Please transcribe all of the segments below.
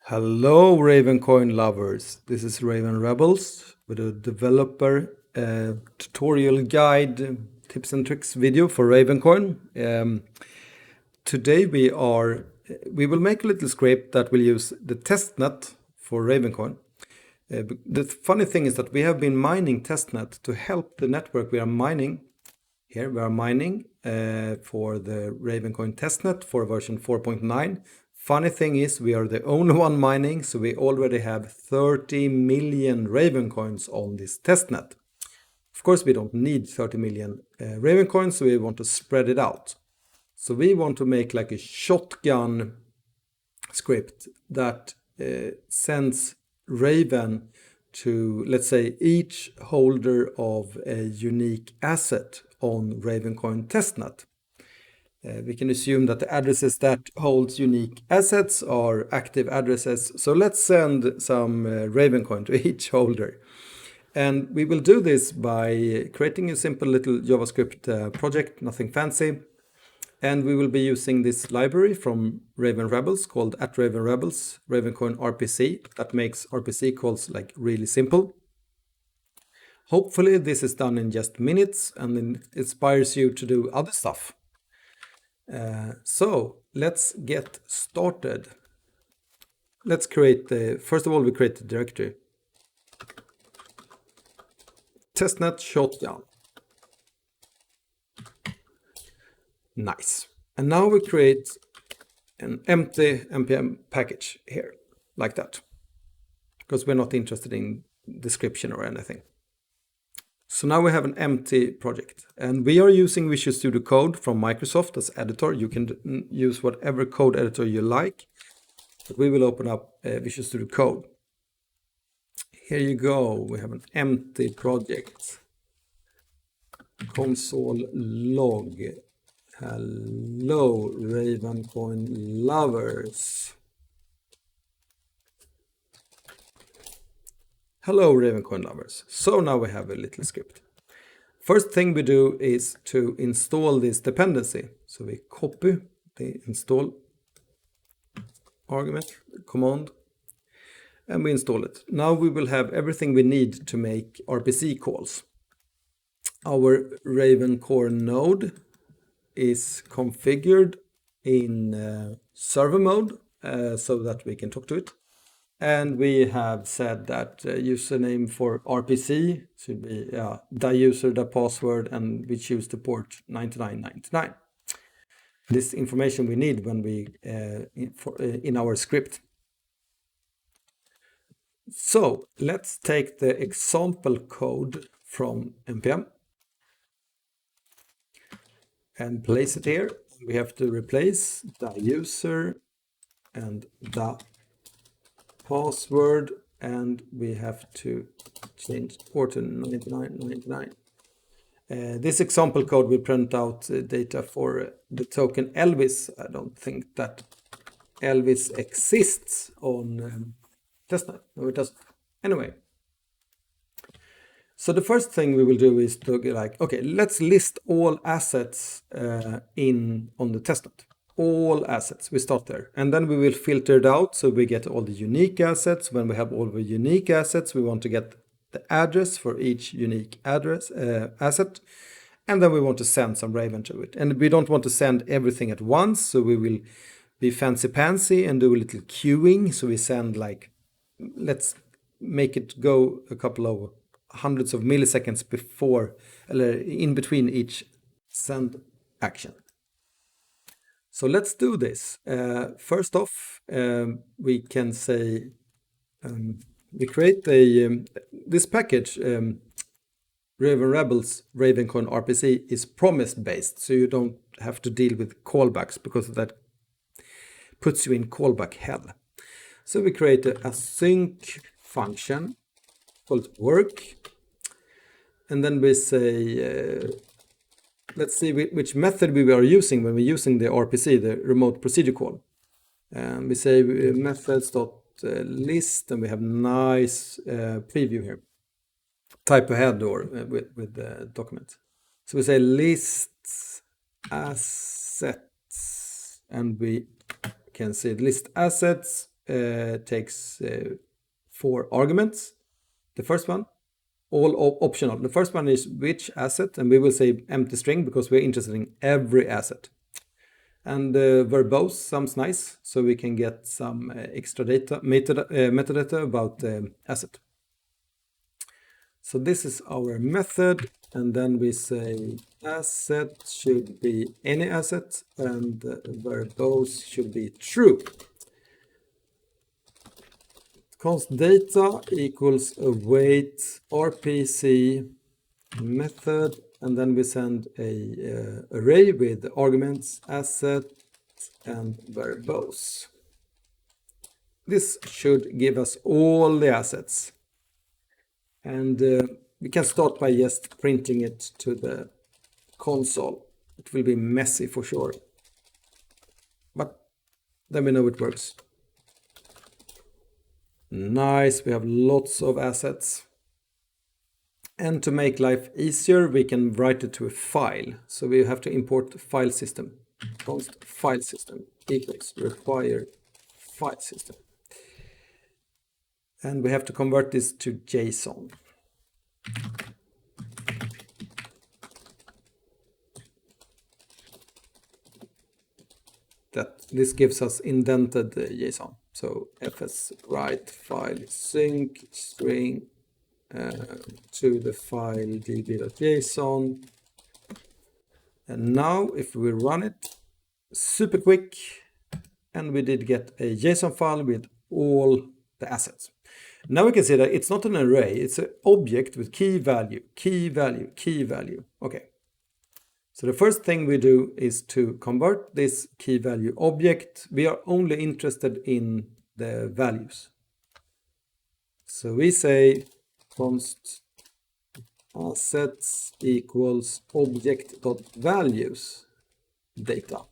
Hello, Ravencoin lovers. This is Raven Rebels with a developer tutorial guide tips and tricks video for Ravencoin. Today we will make a little script that will use the testnet for Ravencoin. The funny thing is that we have been mining testnet to help the network we are mining. Here we are mining for the Ravencoin testnet for version 4.9. Funny thing is we are the only one mining, so we already have 30 million Ravencoins on this testnet. Of course, we don't need 30 million Ravencoins, so we want to spread it out. So we want to make like a shotgun script that sends Raven to, let's say, each holder of a unique asset on Ravencoin testnet. We can assume that the addresses that holds unique assets are active addresses. So let's send some Ravencoin to each holder. And we will do this by creating a simple little JavaScript project, nothing fancy. And we will be using this library from Raven Rebels called @RavenRebels, Ravencoin RPC. That makes RPC calls like really simple. Hopefully this is done in just minutes and it inspires you to do other stuff. So let's get started. Let's create first of all, we create the directory. Testnet shotgun. Nice. And now we create an empty npm package here, like that. Because we're not interested in description or anything. So now we have an empty project and we are using Visual Studio Code from Microsoft as editor. You can use whatever code editor you like, but we will open up Visual Studio Code. Here you go. We have an empty project. Console log. Hello, Ravencoin lovers. Hello, Ravencoin lovers. So now we have a little script. First thing we do is to install this dependency. So we copy the install argument, command, and we install it. Now we will have everything we need to make RPC calls. Our Raven core node is configured in server mode so that we can talk to it. And we have said that username for RPC should be the_user_the_password, and we choose the port 9999. This information we need when we in our script. So let's take the example code from npm and place it here. We have to replace the user and the password, and we have to change port to 9999. This example code will print out data for the token Elvis. I don't think that Elvis exists on testnet. No, it doesn't. Anyway, so the first thing we will do is to get like, okay, let's list all assets on the testnet. All assets, we start there, and then we will filter it out so we get all the unique assets. When we have all the unique assets, we want to get the address for each unique asset, and then we want to send some Raven to it. And we don't want to send everything at once, so we will be fancy and do a little queuing. So we send like, let's make it go a couple of hundreds of milliseconds before, in between each send action. So let's do this. First off, we can say we create this package. Raven Rebels Ravencoin RPC is promise based, so you don't have to deal with callbacks because that puts you in callback hell. So we create a async function called work, and then we say let's see which method we are using when we're using the RPC, the remote procedure call. We say methods.list, and we have nice preview here. Type ahead or with the document. So we say list assets, and we can say list assets takes 4 arguments. The first one, all optional. The first one is which asset, and we will say empty string because we're interested in every asset. And verbose sounds nice, so we can get some extra data, metadata about the asset. So this is our method, and then we say asset should be any asset, and verbose should be true. Const data equals await RPC method, and then we send a array with arguments asset and verbose. This should give us all the assets, and we can start by just printing it to the console. It will be messy for sure, but then we know it works. Nice, we have lots of assets. And to make life easier, we can write it to a file. So we have to import file system. Const file system equals require file system. And we have to convert this to JSON. This gives us indented JSON. So fs write file sync string to the file db.json. And now if we run it, super quick, and we did get a JSON file with all the assets. Now we can see that it's not an array, it's an object with key value, key value, key value. Okay. So the first thing we do is to convert this key value object. We are only interested in the values. So we say const assets equals object.values data.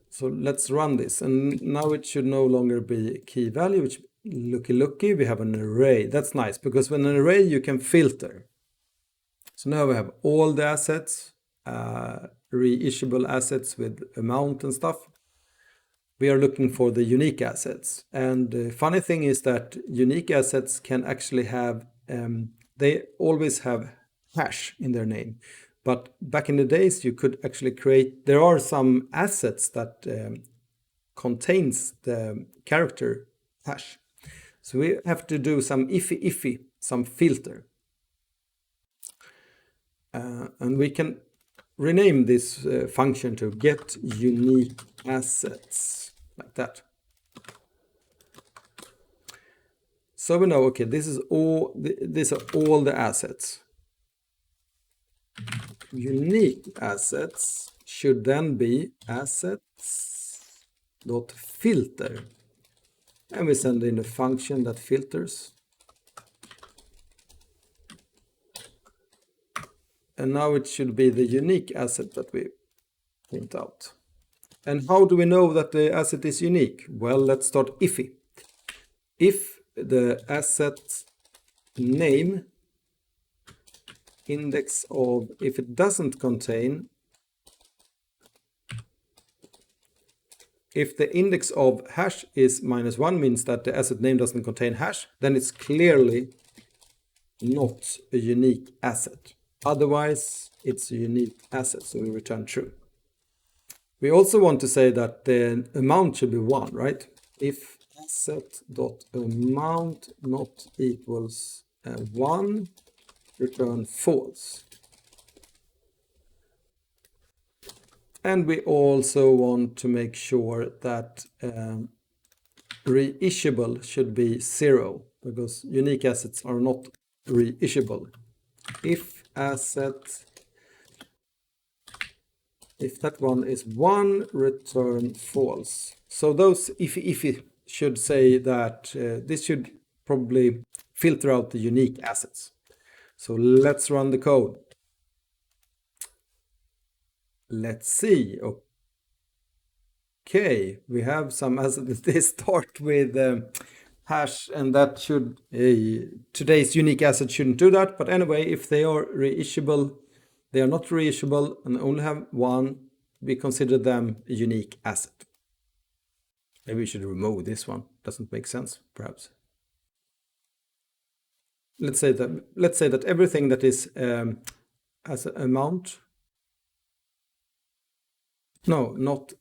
So let's run this, and now it should no longer be key value, which looky, we have an array. That's nice, because when an array you can filter. So now we have all the assets, reissuable assets with amount and stuff. We are looking for the unique assets. And the funny thing is that unique assets can actually have, they always have hash in their name. But back in the days, you could actually create, there are some assets that contains the character hash. So we have to do some iffy, some filter. And we can rename this function to get unique assets, like that. So we know, okay, these are all the assets. Unique assets should then be assets.filter. And we send in a function that filters. And now it should be the unique asset that we print out. And how do we know that the asset is unique? Well, let's start iffy. If the asset name index of, if it doesn't contain, if the index of hash is -1, means that the asset name doesn't contain hash, then it's clearly not a unique asset. Otherwise, it's a unique asset, so we return true. We also want to say that the amount should be 1, right? If asset.amount not equals 1, return false. And we also want to make sure that reissuable should be 0, because unique assets are not reissuable. If asset, if that one is 1, return false. So those if should say that this should probably filter out the unique assets. So let's run the code. Let's see. Okay, we have some assets. They start with hash, and that should, today's unique asset shouldn't do that. But anyway, if they are reissuable, they are not reissuable and only have 1, we consider them a unique asset. Maybe we should remove this one. Doesn't make sense, perhaps. Let's say that everything that is has an amount. No, not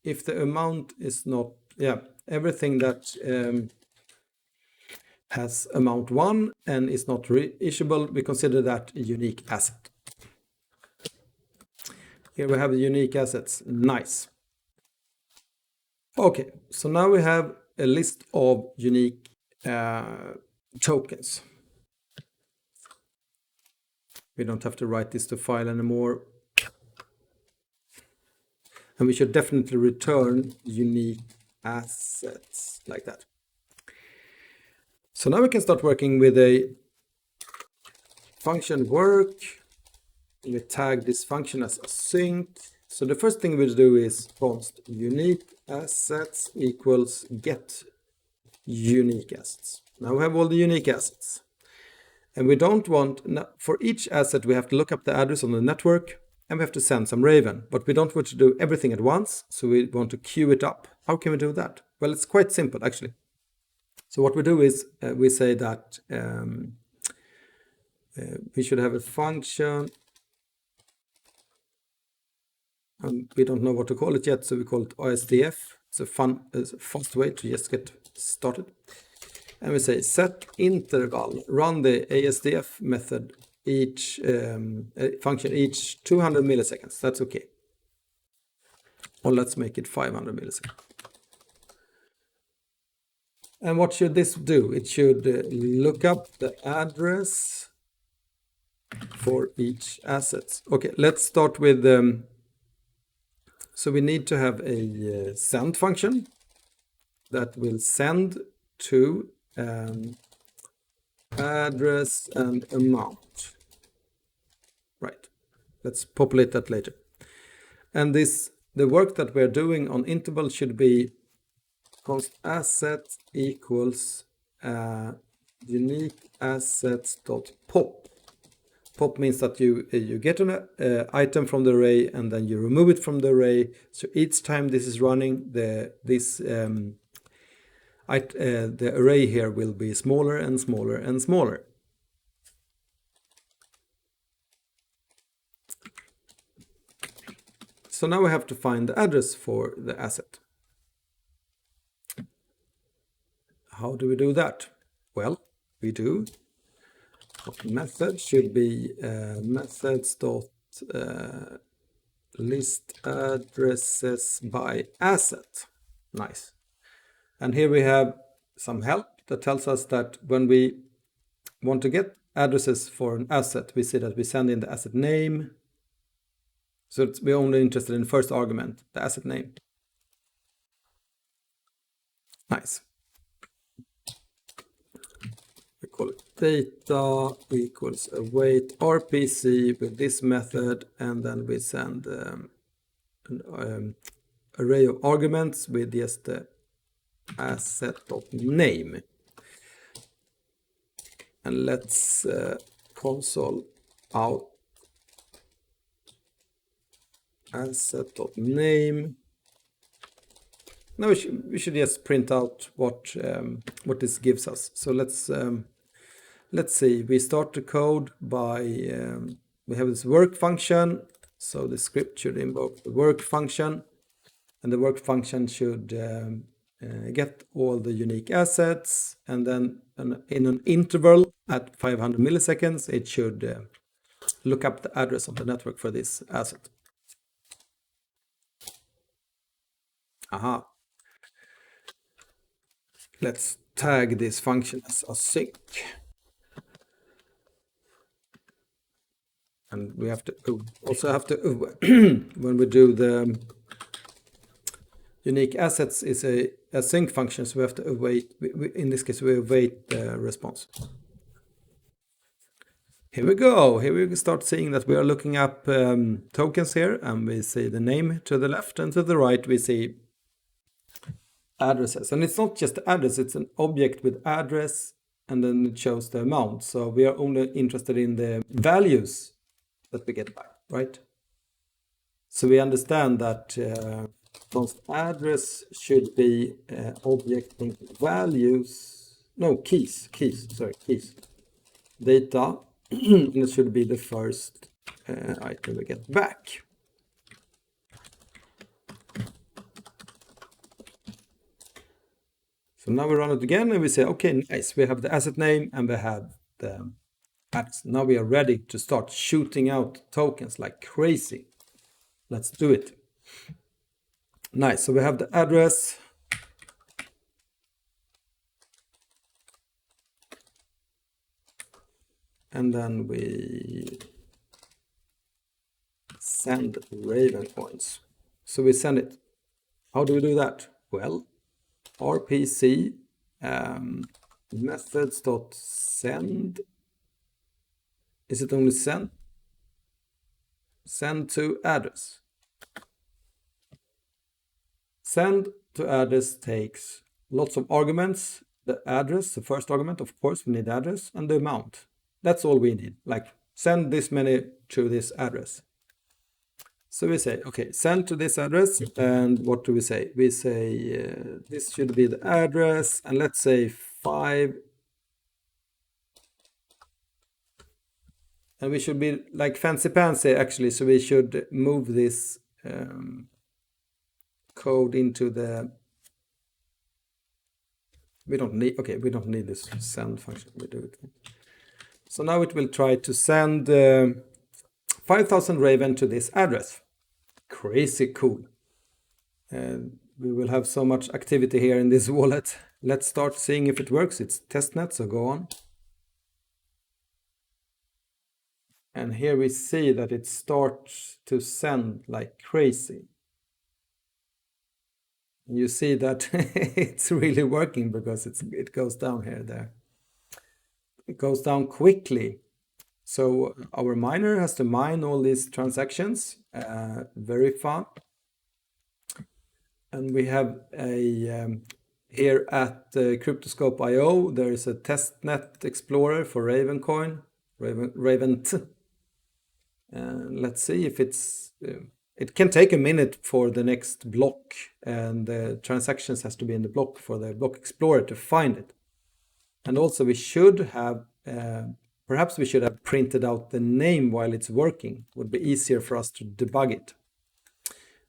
if the amount is not. Yeah, everything that has amount 1 and is not reissuable, we consider that a unique asset. Here we have the unique assets. Nice. Okay, so now we have a list of unique tokens. We don't have to write this to file anymore. And we should definitely return unique assets like that. So now we can start working with a function work. We tag this function as async. So the first thing we'll do is const unique assets equals get unique assets. Now we have all the unique assets. And we don't want, for each asset we have to look up the address on the network and we have to send some Raven. But we don't want to do everything at once, so we want to queue it up. How can we do that? Well, it's quite simple actually. So what we do is we say that we should have a function. We don't know what to call it yet, so we call it OSDF. It's a fast way to just get started. And we say set interval, run the ASDF method each function each 200 milliseconds. That's okay. Or let's make it 500 milliseconds. And what should this do? It should look up the address for each asset. Okay, let's start with so we need to have a send function that will send to address and amount. Right. Let's populate that later. And the work that we're doing on interval should be const asset equals unique assets dot pop. Pop means that you get an item from the array and then you remove it from the array. So each time this is running, the array here will be smaller and smaller and smaller. So now we have to find the address for the asset. How do we do that? Well, we do. Method should be methods dot list addresses by asset. Nice. And here we have some help that tells us that when we want to get addresses for an asset, we see that we send in the asset name. So we're only interested in the first argument, the asset name. Nice. We call it data equals await RPC with this method, and then we send an array of arguments with just the asset.name. And let's console out asset.name. Now we should just print out what this gives us. So let's see. We start the code by we have this work function. So the script should invoke the work function, and the work function should get all the unique assets, and then in an interval at 500 milliseconds, it should look up the address of the network for this asset. Aha. Let's tag this function as async. And we have to also have to when we do the unique assets is a async function, so we have to await. In this case, we await the response. Here we go. Here we start seeing that we are looking up tokens here, and we see the name to the left, and to the right we see addresses. And it's not just the address, it's an object with address, and then it shows the amount. So we are only interested in the values that we get back, right? So we understand that const address should be object values, no, keys, data, and it should be the first item we get back. So now we run it again and we say, okay, nice, we have the asset name and we have the ads. Now we are ready to start shooting out tokens like crazy. Let's do it. Nice, so we have the address. And then we send Ravencoins. So we send it. How do we do that? Well, RPC methods.send. Is it only send? Send to address. Send to address takes lots of arguments. The address, the first argument, of course, we need address, and the amount. That's all we need. Like, send this many to this address. So we say, okay, send to this address, and what do we say? We say this should be the address, and let's say 5. And we should be like fancy pantsy actually, so we should move this code into the, we don't need this send function, we do it. So now it will try to send 5,000 Raven to this address. Crazy cool. We will have so much activity here in this wallet. Let's start seeing if it works. It's testnet, so go on. And here we see that it starts to send like crazy. You see that it's really working because it goes down here, there. It goes down quickly. So our miner has to mine all these transactions, very fun. And we have a, here at Cryptoscope.io, there is a testnet explorer for Ravencoin, Ravent. Let's see if it's, it can take a minute for the next block, and the transactions has to be in the block for the block explorer to find it. And also we should have, perhaps we should have printed out the name while it's working. It would be easier for us to debug it.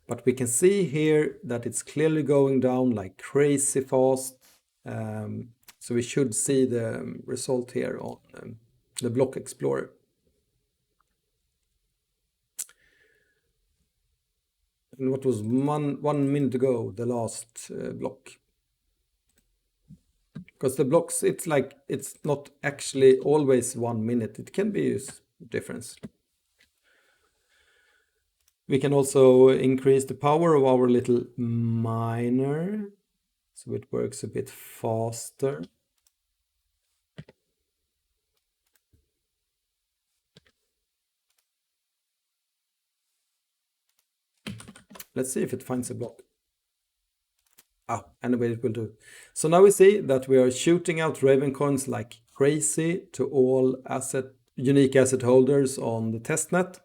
But we can see here that it's clearly going down like crazy fast. So we should see the result here on the block explorer. And what was 1 minute ago, the last block. Because the blocks, it's like, it's not actually always 1 minute. It can be a difference. We can also increase the power of our little miner, so it works a bit faster. Let's see if it finds a block. Anyway, it will do. So now we see that we are shooting out Ravencoins like crazy to all unique asset holders on the testnet.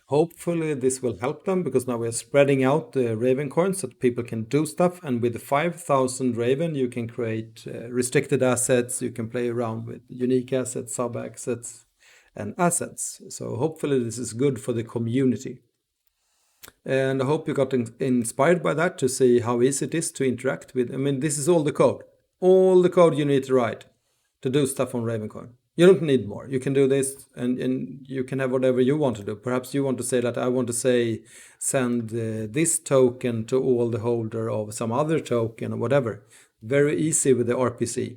Hopefully this will help them, because now we are spreading out the Ravencoins so that people can do stuff. And with the 5,000 Raven, you can create restricted assets. You can play around with unique assets, sub assets, and assets. So hopefully this is good for the community. And I hope you got inspired by that to see how easy it is to interact with. I mean, this is all the code you need to write to do stuff on Ravencoin. You don't need more. You can do this, and you can have whatever you want to do. Perhaps you want to say that I want to say send this token to all the holder of some other token or whatever. Very easy with the RPC.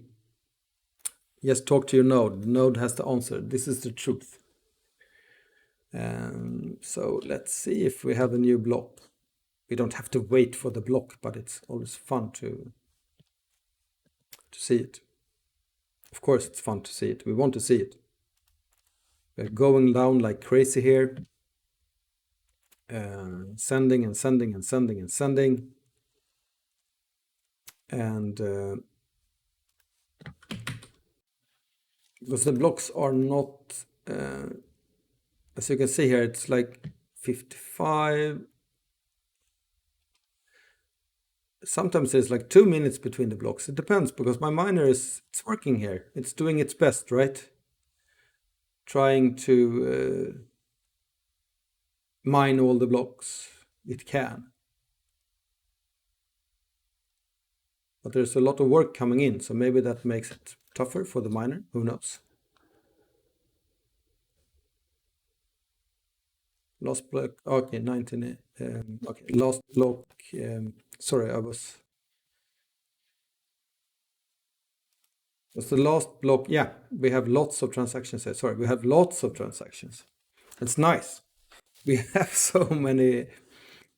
Just talk to your node. The node has the answer. This is the truth. So let's see if we have a new block. We don't have to wait for the block, but it's always fun to see it. Of course, it's fun to see it. We want to see it. We're going down like crazy here. Sending and sending and sending and sending. And because the blocks are not, as you can see here, it's like 55. sometimes there's like 2 minutes between the blocks. It depends, because my miner it's working here. It's doing its best, right? Trying to mine all the blocks it can. But there's a lot of work coming in, so maybe that makes it tougher for the miner. Who knows? Last block, okay, 19, okay, last block, sorry, was the last block, yeah, we have lots of transactions here. Sorry, we have lots of transactions. It's nice. We have so many,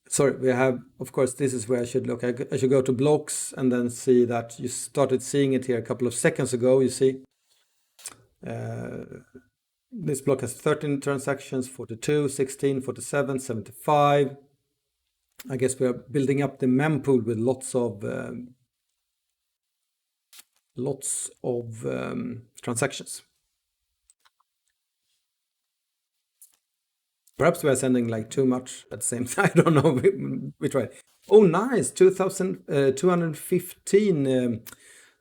sorry, we have, of course, this is where I should look. I should go to blocks and then see that you started seeing it here a couple of seconds ago, you see. This block has 13 transactions, 42, 16, 47, 75. I guess we are building up the mempool with lots of transactions. Perhaps we are sending like too much at the same time. I don't know. We try. Oh, nice! 2,215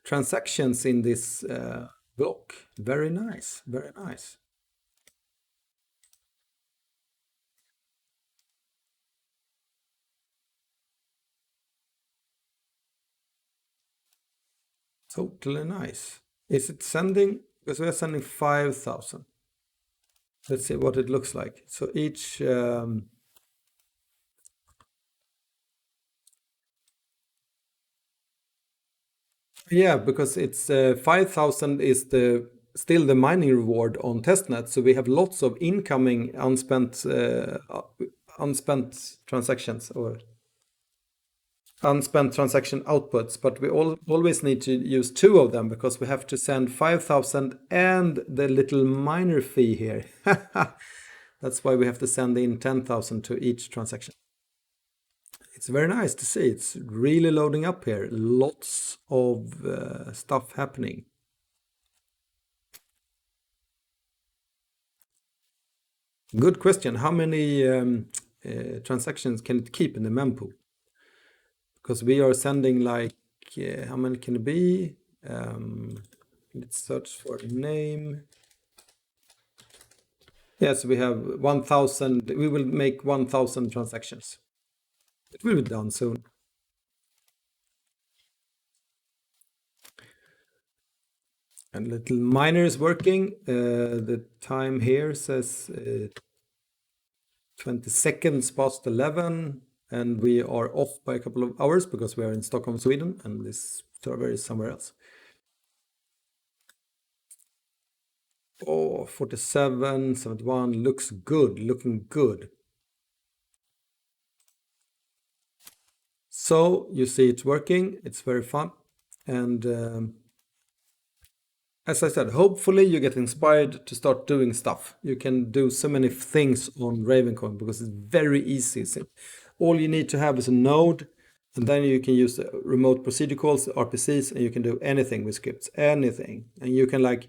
transactions in this block. Very nice. Very nice. Totally nice. Is it sending? Because we are sending 5,000. Let's see what it looks like. So each yeah, because it's 5,000 is still the mining reward on testnet. So we have lots of incoming unspent transactions or unspent transaction outputs, but we always need to use 2 of them, because we have to send 5,000 and the little miner fee here. That's why we have to send in 10,000 to each transaction. It's very nice to see. It's really loading up here. Lots of stuff happening. Good question. How many transactions can it keep in the mempool? Because we are sending like, how many can it be? Let's search for a name. Yes, we have 1,000. We will make 1,000 transactions. It will be done soon. And little miner is working. The time here says 20 seconds past 11. And we are off by a couple of hours because we are in Stockholm, Sweden, and this server is somewhere else. Oh, 47, 71, looks good, looking good. So you see it's working, it's very fun. And as I said, hopefully you get inspired to start doing stuff. You can do so many things on Ravencoin because it's very easy. All you need to have is a node, and then you can use the remote procedure calls, RPCs, and you can do anything with scripts, anything. And you can like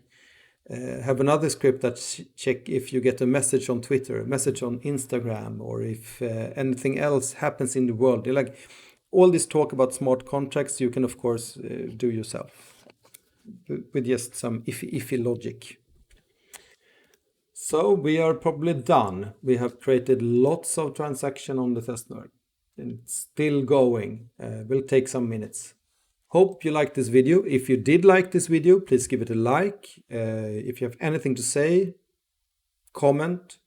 have another script that check if you get a message on Twitter, a message on Instagram, or if anything else happens in the world. Like all this talk about smart contracts, you can of course do yourself with just some iffy logic. So we are probably done. We have created lots of transactions on the testnet. It's still going. Will take some minutes. Hope you liked this video. If you did like this video, please give it a like. If you have anything to say, comment,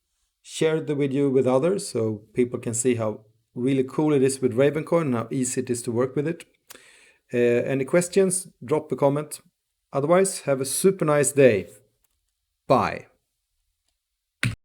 share the video with others so people can see how really cool it is with Ravencoin and how easy it is to work with it. Any questions, drop a comment. Otherwise, have a super nice day. Bye.